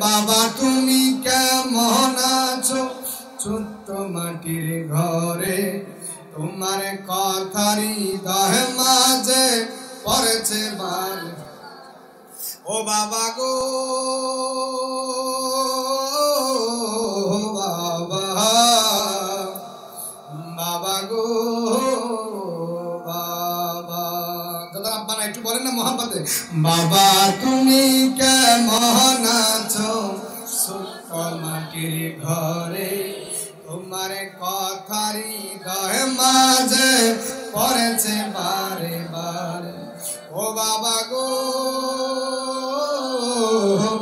বাবা তুমি কেমন আছো ছোট্ট মাটির ঘরে তোমার কথারি দহে মাঝে পড়েছে বাল ও বাবা গো বাবা বাবা গো বাবা দাদা আব্বা না একটু বলেন না মোহাম্মদে বাবা তুমি কেমন আছো ছোট্ট মাটির ঘরে তোমার কথারি দহে মাঝে পড়েছে বারে বারে ও বাবা গো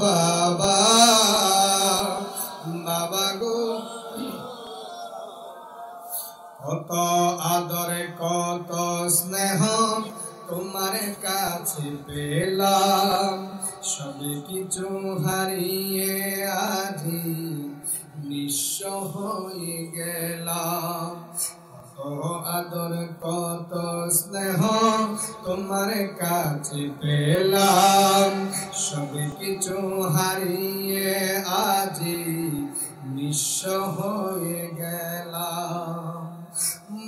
বাবা বাবা গো কত আদরে কত স্নেহ তোমার কাছে পেলাম সবে কিছু হারিয়ে আজি নিঃস্ব হয়ে গেলাম কত আদর কত স্নেহ তোমার কাছে পেলাম সবে কিছু হারিয়ে আজি নিঃস্ব হয়ে গেলাম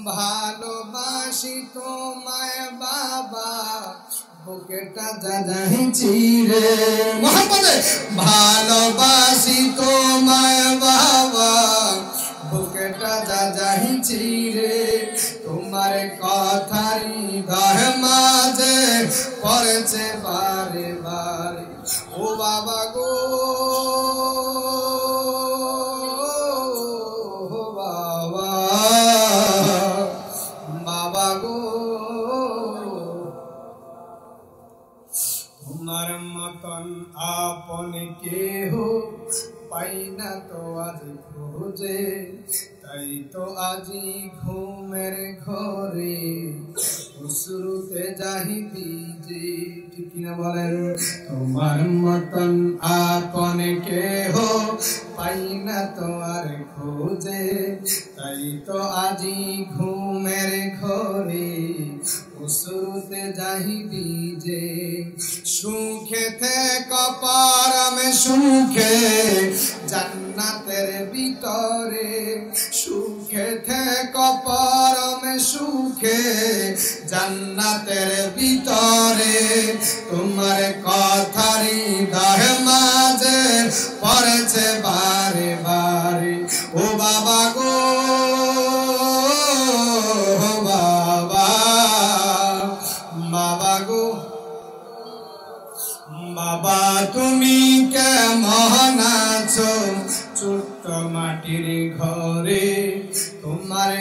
ভালোবাসি তোমায় বাবা বুকেটা জানাইছি রে মোহাম্মদে ভালোবাসি তোমায় বাবা বুকেটা জানাইছি রে তোমার কথারি দহে মাঝে পড়েছে বারে বারে ও বাবা গো বাবা গো তোমার মতন আপন কেহ পাই না তো আজ খোঁজে তাই তো আজি ঘুমের ঘরে শুরুতে যাহি দিজে ঠিক কিনা বলেন তোমার মতন আপন কেহ পাই না তো আর খোঁজে তাই তো আজি ঘুমের ঘরে শুরুতে যাহি দিজে সুখে থেকে পারমে সুখে জান্নাতের ভিতরে সুখে থেকে পারমে সুখে জান্নাতের ভিতরে তোমার কথারি দহে মাঝে পড়েছে বারে বারে ও বাবা গো বাবা বাবা গো বাবা তুমি কেমন আছো ছোট্ট মাটির ঘরে তোমার